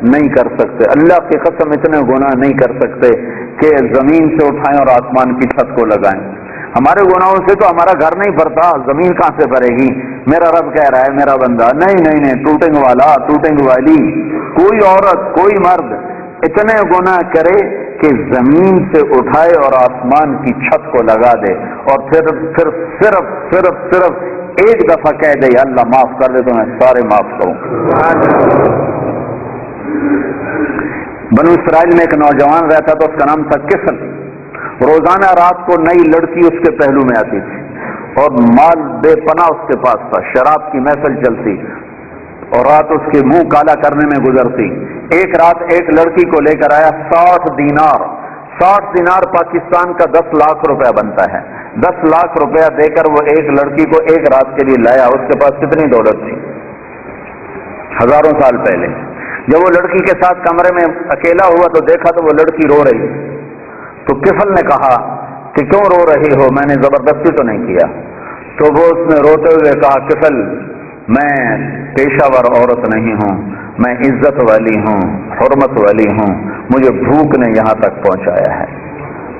نہیں کر سکتے، اللہ کی قسم اتنے گناہ نہیں کر سکتے کہ زمین سے اٹھائیں اور آسمان کی چھت کو لگائیں۔ ہمارے گناہوں سے تو ہمارا گھر نہیں بھرتا، زمین کہاں سے بھرے گی؟ میرا رب کہہ رہا ہے میرا بندہ نہیں نہیں نہیں، ٹوٹنگ والا ٹوٹنگ والی، کوئی عورت کوئی مرد اتنے گناہ کرے کہ زمین سے اٹھائے اور آسمان کی چھت کو لگا دے، اور پھر صرف ایک دفعہ کہہ دے یا اللہ معاف کر دے تو میں سارے معاف کروں۔ بنو اسرائیل میں ایک نوجوان رہتا تھا، اس کا نام تھا کفل۔ روزانہ رات کو نئی لڑکی اس کے پہلو میں آتی تھی اور مال بے پناہ اس کے پاس تھا، شراب کی محفل چلتی اور رات اس کے منہ کالا کرنے میں گزرتی۔ ایک رات ایک لڑکی کو لے کر آیا 60 دینار پاکستان کا 10 لاکھ روپیہ بنتا ہے۔ 10 لاکھ روپیہ دے کر وہ ایک لڑکی کو ایک رات کے لیے لایا۔ اس کے پاس کتنی دولت تھی؟ ہزاروں سال پہلے۔ جب وہ لڑکی کے ساتھ کمرے میں اکیلا ہوا تو دیکھا تو وہ لڑکی رو رہی، تو کفل نے کہا کہ کیوں رو رہی ہو؟ میں نے زبردستی تو نہیں کیا۔ تو وہ اس نے روتے ہوئے کہا کفل میں پیشہ ور عورت نہیں ہوں، میں عزت والی ہوں، حرمت والی ہوں، مجھے بھوک نے یہاں تک پہنچایا ہے،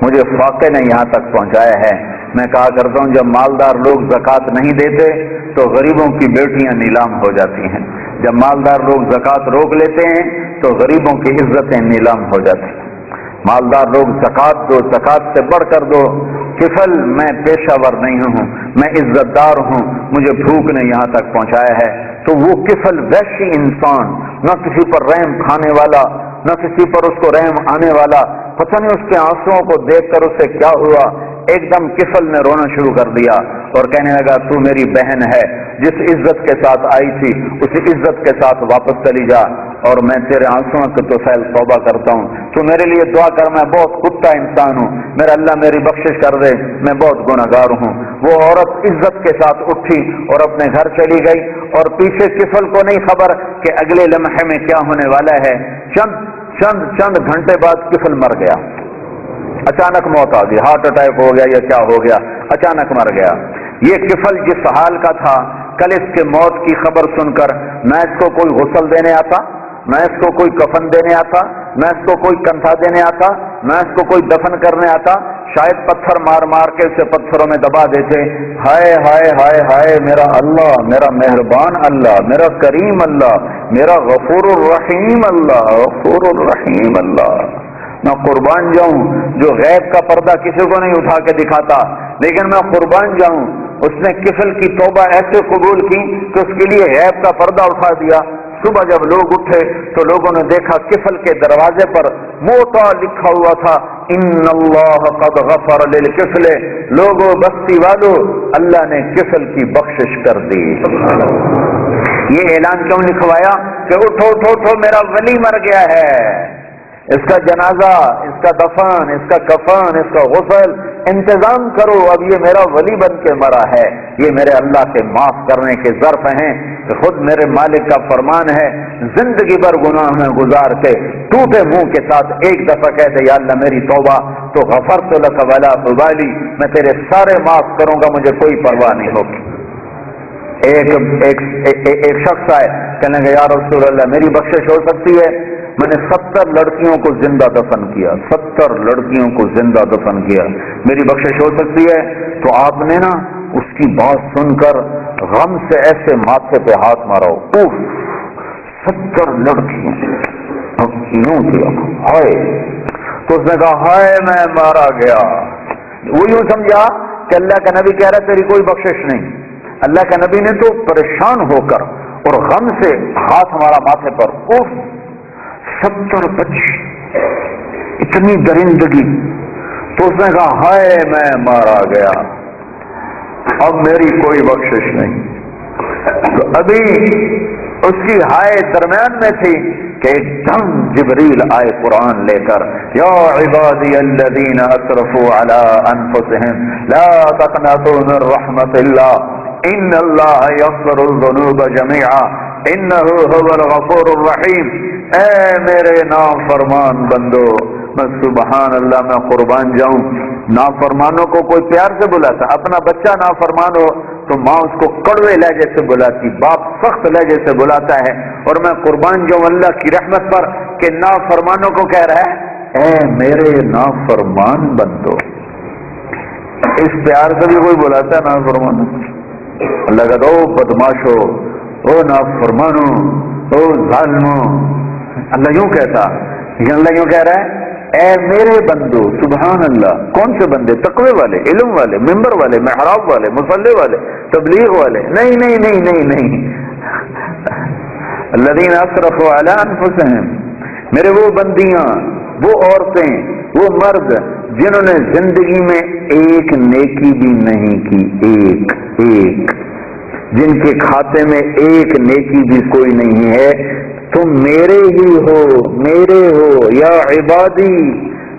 مجھے فاقے نے یہاں تک پہنچایا ہے۔ میں کہا کرتا ہوں جب مالدار لوگ زکوٰۃ نہیں دیتے تو غریبوں کی بیٹیاں نیلام ہو جاتی ہیں، جب مالدار لوگ زکوٰۃ روک لیتے ہیں تو غریبوں کی عزتیں نیلام ہو جاتی ہیں۔ مالدار لوگ زکوٰۃ دو، زکوٰۃ سے بڑھ کر دو۔ کفل میں پیشہ ور نہیں ہوں، میں عزت دار ہوں، مجھے بھوک نے یہاں تک پہنچایا ہے۔ تو وہ کفل وحشی انسان، نہ کسی پر رحم کھانے والا، نہ کسی پر اس کو رحم آنے والا، پتہ نہیں اس کے آنسوؤں کو دیکھ کر اسے کیا ہوا، ایک دم کفل نے رونا شروع کر دیا اور کہنے لگا تو میری بہن ہے، جس عزت کے ساتھ آئی تھی اسی عزت کے ساتھ واپس چلی جا، اور میں تیرے آنسوؤں کے توفیل توبہ کرتا ہوں، تو میرے لیے دعا کر، میں بہت کتا انسان ہوں، میرا اللہ میری بخشش کر دے، میں بہت گنہگار ہوں۔ وہ عورت عزت کے ساتھ اٹھی اور اپنے گھر چلی گئی، اور پیچھے کفل کو نہیں خبر کہ اگلے لمحے میں کیا ہونے والا ہے۔ چند گھنٹے بعد کفل مر گیا، اچانک موت آ گئی، ہارٹ اٹیک ہو گیا یا کیا ہو گیا، اچانک مر گیا۔ یہ کفل جس حال کا تھا، کل اس کے موت کی خبر سن کر نہ اس کو کوئی غسل دینے آتا، نہ اس کو کوئی کفن دینے آتا، نہ اس کو کوئی کنٹھا دینے آتا، نہ اس کو کوئی دفن کرنے آتا، شاید پتھر مار مار کے اسے پتھروں میں دبا دیتے۔ ہائے ہائے ہائے ہائے میرا اللہ، میرا مہربان اللہ، میرا کریم اللہ، میرا غفور الرحیم اللہ، غفور الرحیم اللہ۔ میں قربان جاؤں جو غیب کا پردہ کسی کو نہیں اٹھا کے دکھاتا، لیکن میں قربان جاؤں اس نے کفل کی توبہ ایسے قبول کی کہ اس کے لیے غیب کا پردہ اٹھا دیا۔ صبح جب لوگ اٹھے تو لوگوں نے دیکھا کفل کے دروازے پر موٹا لکھا ہوا تھا ان اللہ قد غفر للکفل، لوگوں بستی والو اللہ نے کفل کی بخشش کر دی۔ یہ اعلان کیوں لکھوایا کہ اٹھو اٹھو اٹھو میرا ولی مر گیا ہے، اس کا جنازہ، اس کا دفن، اس کا کفن، اس کا غسل انتظام کرو، اب یہ میرا ولی بن کے مرا ہے۔ یہ میرے اللہ کے معاف کرنے کے ظرف ہیں کہ خود میرے مالک کا فرمان ہے زندگی بھر گناہ میں گزار کے ٹوٹے منہ کے ساتھ ایک دفعہ کہتے یا اللہ میری توبہ، تو غفرت لک ولا ابالی، میں تیرے سارے معاف کروں گا، مجھے کوئی پرواہ نہیں ہوگی۔ ایک شخص آئے کہنے لگا یا رسول اللہ میری بخشش ہو سکتی ہے؟ میں نے 70 لڑکیوں کو زندہ دفن کیا، 70 لڑکیوں کو زندہ دفن کیا، میری بخشش ہو سکتی ہے؟ تو آپ نے نا اس کی بات سن کر غم سے ایسے ماتھے پہ ہاتھ مارا، اوف 70 لڑکیوں، یوں کیا ہائے، تو اس نے کہا ہائے میں مارا گیا۔ وہ یوں سمجھا کہ اللہ کا نبی کہہ رہا تیری کوئی بخشش نہیں۔ اللہ کا نبی نے تو پریشان ہو کر اور غم سے ہاتھ مارا ماتھے پر، اوف 70 بچے، اتنی درندگی۔ تو اس نے کہا ہائے میں مارا گیا، اب میری کوئی بخشش نہیں۔ تو ابھی اس کی ہائے درمیان میں تھی کہ ایک دم جبریل آئے قرآن لے کر، یا عبادی الذین اسرفوا علی انفسهم لا تقنطوا من رحمت اللہ ان اللہ یغفر الذنوب جميعا انہ هو الغفور الرحیم۔ اے میرے نافرمان بندو، میں سبحان اللہ میں قربان جاؤں، نافرمانوں کو کوئی پیار سے بلاتا، اپنا بچہ نافرمان ہو تو ماں اس کو کڑوے لہجے سے بلاتی، باپ سخت لہجے سے بلاتا ہے، اور میں قربان جاؤں اللہ کی رحمت پر کہ نافرمانوں کو کہہ رہا ہے اے میرے نافرمان بندو۔ اس پیار سے بھی کوئی بلاتا ہے نافرمانوں؟ اللہ کہتا او بدماشو، او نافرمانو، او ظالمو، اللہ یوں کہتا، لیکن اللہ یوں کہہ رہا ہے اے میرے بندو۔ سبحان اللہ، کون سے بندے؟ تقوی والے، علم والے، ممبر والے، محراب والے، مصلی والے، تبلیغ والے؟ نہیں نہیں نہیں نہیں نہیں، الذین اسرفوا علی انفسہم، میرے وہ بندیاں، وہ عورتیں، وہ مرد جنہوں نے زندگی میں ایک نیکی بھی نہیں کی، ایک جن کے کھاتے میں ایک نیکی بھی کوئی نہیں ہے، تم میرے ہی ہو، میرے ہو، یا عبادی،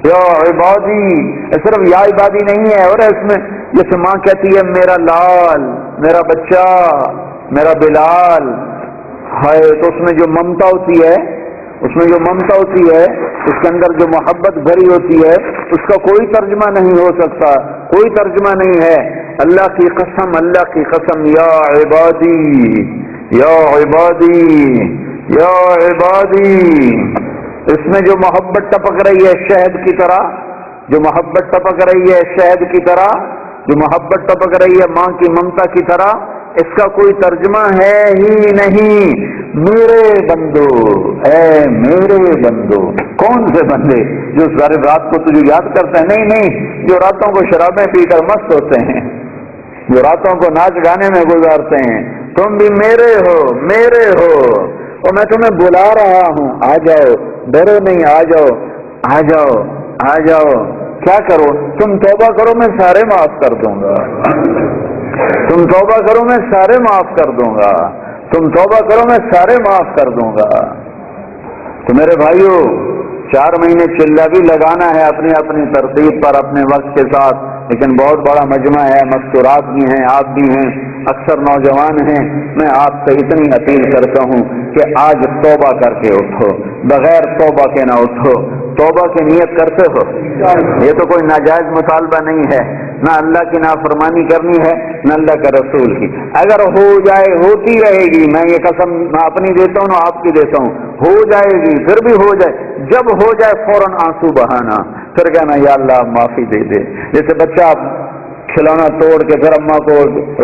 یا عبادی۔ صرف یا عبادی نہیں ہے، اور اس میں جیسے ماں کہتی ہے میرا لال، میرا بچہ، میرا بلال، ہائے، تو اس میں جو ممتا ہوتی ہے، اس میں جو ممتا ہوتی ہے، اس کے اندر جو محبت بھری ہوتی ہے، اس کا کوئی ترجمہ نہیں ہو سکتا، کوئی ترجمہ نہیں ہے۔ اللہ کی قسم، اللہ کی قسم، یا عبادی، یا عبادی، یا عبادی، اس میں جو محبت ٹپک رہی ہے شہد کی طرح، جو محبت ٹپک رہی ہے شہد کی طرح، جو محبت ٹپک رہی ہے ماں کی ممتا کی طرح، اس کا کوئی ترجمہ ہے ہی نہیں۔ میرے بندو، اے میرے بندو، کون سے بندے جو سارے رات کو تجھے یاد کرتے ہیں؟ نہیں نہیں، جو راتوں کو شرابیں پی کر مست ہوتے ہیں، جو راتوں کو ناچ گانے میں گزارتے ہیں۔ تم بھی میرے ہو، میرے ہو، اور میں تمہیں بلا رہا ہوں، آ جاؤ، ڈرو نہیں، آ جاؤ، آ جاؤ، آ جاؤ۔ کیا کرو؟ تم توبہ کرو، میں سارے معاف کر دوں گا، تم توبہ کرو میں سارے معاف کر دوں گا، تم توبہ کرو میں سارے معاف کر دوں گا۔ تو میرے بھائیو، 4 مہینے چلہ بھی لگانا ہے اپنی اپنی ترتیب پر، اپنے وقت کے ساتھ، لیکن بہت بڑا مجمع ہے، مستورات بھی ہیں، آپ بھی ہیں، اکثر نوجوان ہیں۔ میں آپ سے اتنی اپیل کرتا ہوں کہ آج توبہ کر کے اٹھو، بغیر توبہ کے نہ اٹھو۔ توبہ کی نیت کرتے ہو؟ یہ تو کوئی ناجائز مطالبہ نہیں ہے، نہ اللہ کی نافرمانی کرنی ہے، نہ اللہ کے رسول کی۔ اگر ہو جائے، ہوتی رہے گی، میں یہ قسم نہ اپنی دیتا ہوں نہ آپ کی دیتا ہوں، ہو جائے گی، پھر بھی ہو جائے، جب ہو جائے فوراً آنسو بہانا، پھر کہنا یا اللہ معافی دے دے۔ جیسے بچہ کھلونا توڑ کے پھر اماں کو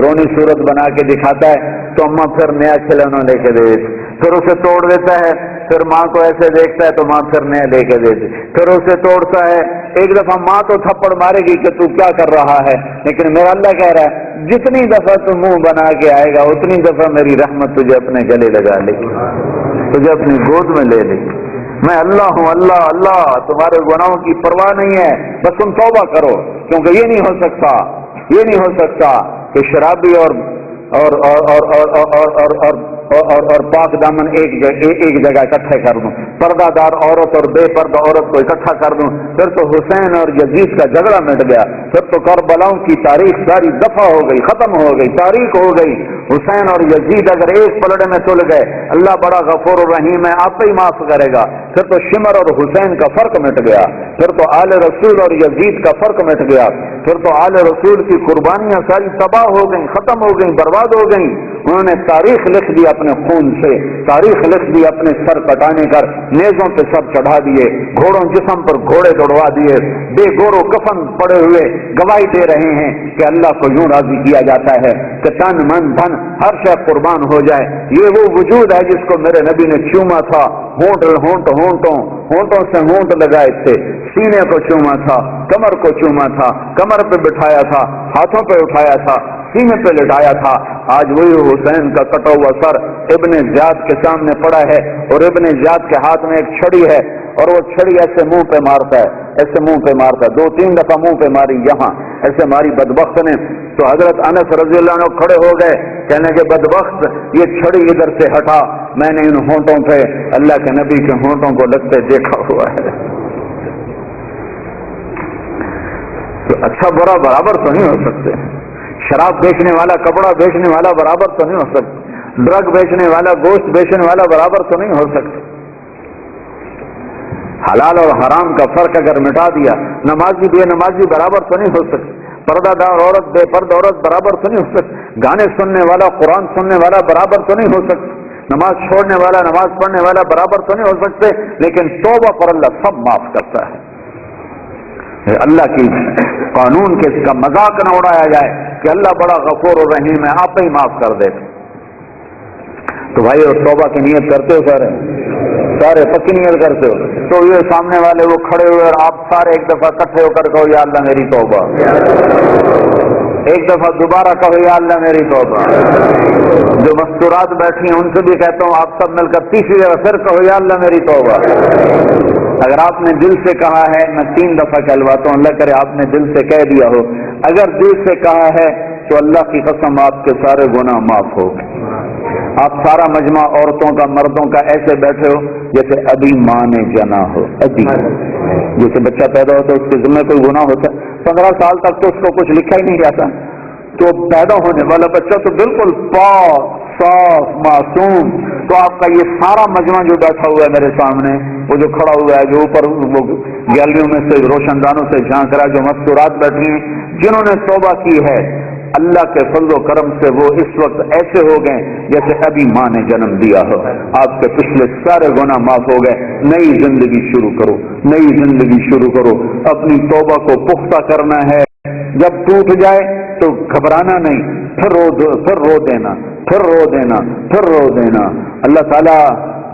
رونی صورت بنا کے دکھاتا ہے، تو اماں پھر نیا کھلونا لے کے دے دیتی، پھر اسے توڑ دیتا ہے، پھر ماں کو ایسے دیکھتا ہے تو ماں پھر نیا لے کے دیتی، پھر اسے توڑتا ہے۔ ایک دفعہ ماں تو تھپڑ مارے گی کہ تو کیا کر رہا ہے، لیکن میرا اللہ کہہ رہا ہے جتنی دفعہ تو منہ بنا کے آئے گا اتنی دفعہ میری رحمت تجھے اپنے گلے لگا لے گی، تجھے اپنی گود میں لے لے گی۔ میں اللہ ہوں، اللہ اللہ، تمہارے گناہوں کی پرواہ نہیں ہے، بس تم توبہ کرو، کیونکہ یہ نہیں ہو سکتا، یہ نہیں ہو سکتا کہ شرابی اور اور اور اور اور اور اور اور اور اور پاک دامن ایک جگہ اکٹھے کر دوں، پردہ دار عورت اور بے پردہ عورت کو اکٹھا کر دوں، پھر تو حسین اور یزید کا جھگڑا مٹ گیا، پھر تو کربلاؤں کی تاریخ ساری دفع ہو گئی، ختم ہو گئی، تاریخ ہو گئی۔ حسین اور یزید اگر ایک پلڑے میں تل گئے، اللہ بڑا غفور الرحیم ہے، آپ ہی معاف کرے گا، پھر تو شمر اور حسین کا فرق مٹ گیا، پھر تو آل رسول اور یزید کا فرق مٹ گیا، پھر تو آل رسول کی قربانیاں ساری تباہ ہو گئیں، ختم ہو گئیں، برباد ہو گئیں۔ انہوں نے تاریخ لکھ دی اپنے خون سے، تاریخ لکھ دی اپنے سر کٹانے کر، نیزوں پہ سب چڑھا دیے، گھوڑوں جسم پر گھوڑے دوڑوا دیے، بے گور و کفن پڑے ہوئے گواہی دے رہے ہیں کہ اللہ کو یوں راضی کیا جاتا ہے کہ تن من دھن ہر شے قربان ہو جائے۔ یہ وہ وجود ہے جس کو میرے نبی نے چوما تھا، ہونٹوں سے ہونٹ لگائے تھے، سینے کو چوما تھا، کمر کو چوما تھا، کمر پہ بٹھایا تھا، ہاتھوں پہ اٹھایا تھا، سینے پہ لٹایا تھا۔ آج وہی حسین کا کٹا ہوا سر ابن زیاد کے سامنے پڑا ہے، اور ابن زیاد کے ہاتھ میں ایک چھڑی ہے، اور وہ چھڑی ایسے منہ پہ مارتا ہے، ایسے منہ پہ مارتا ہے، 2-3 دفعہ منہ پہ ماری، یہاں ایسے ماری بدبخت نے۔ تو حضرت انس رضی اللہ عنہ کھڑے ہو گئے، کہنے کہ بدبخت، یہ چھڑی ادھر سے ہٹا، میں نے ان ہونٹوں پہ اللہ کے نبی کے ہونٹوں کو لگتے دیکھا ہوا ہے۔ تو اچھا برا برابر تو نہیں ہو سکتے، شراب بیچنے والا، کپڑا بیچنے والا برابر تو نہیں ہو سکتا، ڈرگ بیچنے والا، گوشت بیچنے والا برابر تو نہیں ہو سکتا۔ حلال اور حرام کا فرق اگر مٹا دیا، نمازی بے نمازی برابر تو نہیں ہو سکتا، پردہ دار عورت بے پردہ عورت برابر تو نہیں ہو سکتی، گانے سننے والا قرآن سننے والا برابر تو نہیں ہو سکتا، نماز چھوڑنے والا نماز پڑھنے والا برابر تو نہیں ہو سکتے، لیکن توبہ پر اللہ سب معاف کرتا ہے۔ اللہ کی قانون کے اس کا مذاق نہ اڑایا جائے کہ اللہ بڑا غفور و رحیم ہے، آپ ہی معاف کر دے۔ تو بھائی اور توبہ کی نیت کرتے ہو سارے پکی نیت کرتے ہو؟ تو یہ سامنے والے وہ کھڑے ہوئے اور آپ سارے ایک دفعہ اکٹھے ہو کر کہو یا اللہ میری توبہ، ایک دفعہ دوبارہ کہو یا اللہ میری توبہ۔ جو مستورات بیٹھی ہیں ان سے بھی کہتا ہوں آپ سب مل کر تیسری دفعہ پھر کہو یا اللہ میری توبہ۔ اگر آپ نے دل سے کہا ہے، میں 3 دفعہ کہلواتا ہوں، اللہ کرے آپ نے دل سے کہہ دیا ہو، اگر دل سے کہا ہے تو اللہ کی قسم آپ کے سارے گناہ معاف ہو گئے۔ آپ سارا مجمع عورتوں کا مردوں کا ایسے بیٹھے ہو جیسے ابھی ماں نے جنا ہو، ابھی جیسے بچہ پیدا ہوتا ہے اس کے ذمہ کوئی گناہ ہوتا ہے، 15 سال تک تو اس کو کچھ لکھا ہی نہیں جاتا، تو پیدا ہونے والا بچہ تو بالکل پاک صاف معصوم، تو آپ کا یہ سارا مجمع جو بیٹھا ہوا ہے میرے سامنے، وہ جو کھڑا ہوا ہے، جو اوپر وہ گیلریوں میں سے روشن دانوں سے جھانک رہا ہے، جو مستورات بیٹھی ہیں جنہوں نے توبہ کی ہے، اللہ کے فضل و کرم سے وہ اس وقت ایسے ہو گئے جیسے ابھی ماں نے جنم دیا ہو، آپ کے پچھلے سارے گناہ معاف ہو گئے۔ نئی زندگی شروع کرو، نئی زندگی شروع کرو، اپنی توبہ کو پختہ کرنا ہے، جب ٹوٹ جائے تو گھبرانا نہیں، پھر رو دینا، پھر رو دینا، پھر رو دینا۔ اللہ تعالیٰ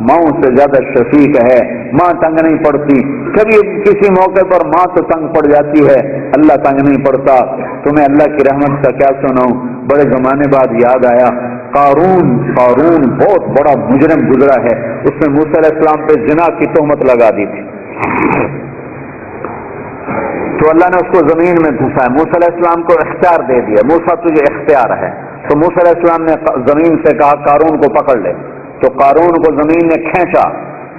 ماؤں سے زیادہ شفیق ہے، ماں تنگ نہیں پڑتی، کبھی کسی موقع پر ماں تو تنگ پڑ جاتی ہے، اللہ تنگ نہیں پڑتا۔ تمہیں اللہ کی رحمت کا کیا سناؤں، بڑے زمانے بعد یاد آیا، قارون بہت بڑا مجرم گزرا ہے، اس نے موسیٰ علیہ السلام پہ زنا کی تہمت لگا دی تھی، تو اللہ نے اس کو زمین میں دھسایا، موسیٰ علیہ السلام کو اختیار دے دیا، موسیٰ تجھے اختیار ہے، تو موسیٰ علیہ السلام نے زمین سے کہا قارون کو پکڑ لے، تو قارون کو زمین نے کھینچا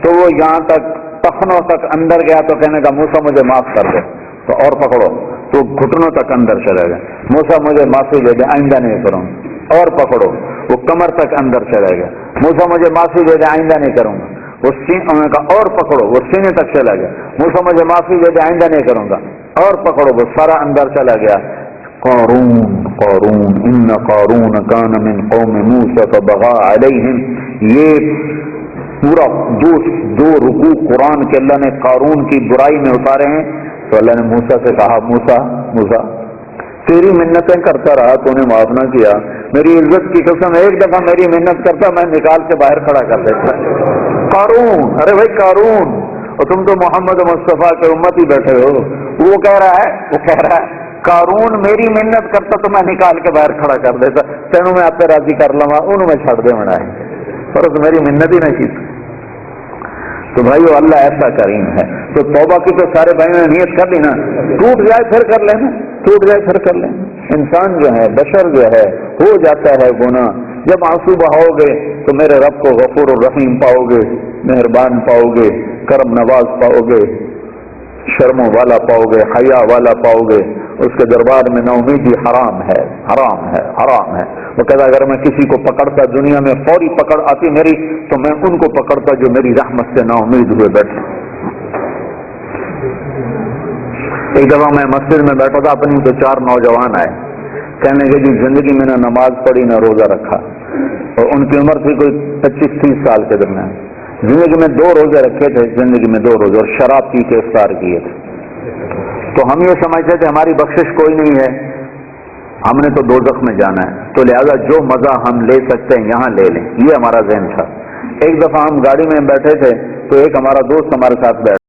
تو وہ یہاں تک ٹخنوں تک اندر گیا، تو کہنے کا موسیٰ مجھے معاف کر دے، تو اور پکڑو، تو گھٹنوں تک اندر چلے گئے، موسیٰ مجھے معافی دے دے آئندہ نہیں کروں، اور پکڑو، وہ کمر تک اندر چلے گئے، موسیٰ مجھے معافی دے دے آئندہ نہیں کروں گا، انہوں نے کہا اور پکڑو، وہ سینے تک چلا گیا، موسیٰ مجھے معافی دے دے آئندہ نہیں کروں گا، اور پکڑو، وہ سارا اندر چلا گیا۔ قارون ان قارون کان من قوم موسیٰ فبغى علیہم، یہ پورا دو رکوع قرآن کے اللہ نے قارون کی برائی میں اتارے ہیں، تو اللہ نے موسیٰ سے کہا موسیٰ تیری منتیں کرتا رہا تو نے معاف نہ کیا، میری عزت کی قسم ایک دفعہ میری محنت کرتا میں نکال کے باہر کھڑا کر دیتا۔ قارون، ارے بھائی قارون، اور تم تو محمد مصطفیٰ کے امتی بیٹھے ہو، وہ کہہ رہا ہے قارون میری محنت کرتا تو میں نکال کے باہر کھڑا کر دیتا، تینوں میں آپ پہ راضی کر لوا انہوں میں چھڑ دے بنا ہے، پر اس میری محنت ہی نہیں کی۔ تو بھائیو اللہ ایسا کریم ہے، تو توبہ کی تو سارے بھائی نے نیت کر لی نا، ٹوٹ جائے پھر کر لینا، ٹوٹ جائے پھر کر لینا۔ انسان جو ہے، بشر جو ہے، ہو جاتا ہے گناہ، جب آنسو بہاؤ گے تو میرے رب کو غفور الرحیم پاؤ گے، مہربان پاؤ گے، کرم نواز پاؤ گے، شرموں والا پاؤ گے، حیا والا پاؤ گے، اس کے دربار میں نا امیدی حرام ہے، حرام ہے، حرام ہے۔ وہ کہتا اگر میں کسی کو پکڑتا دنیا میں فوری پکڑ آتی میری، تو میں ان کو پکڑتا جو میری رحمت سے نا امید ہوئے بیٹھے۔ ایک دفعہ میں مسجد میں بیٹھا تھا اپنی، تو 4 نوجوان آئے، کہنے کہ جی زندگی میں نہ نماز پڑھی نہ روزہ رکھا، اور ان کی عمر تھی کوئی 25-30 سال کے درمیان، زندگی میں 2 روزے رکھے تھے، زندگی میں 2 روزے، اور شراب پی کے افطار کیے تھے۔ تو ہم یہ سمجھتے تھے ہماری بخشش کوئی نہیں ہے، ہم نے تو دوزخ میں جانا ہے، تو لہذا جو مزہ ہم لے سکتے ہیں یہاں لے لیں، یہ ہمارا ذہن تھا۔ ایک دفعہ ہم گاڑی میں بیٹھے تھے، تو ایک ہمارا دوست ہمارے ساتھ بیٹھا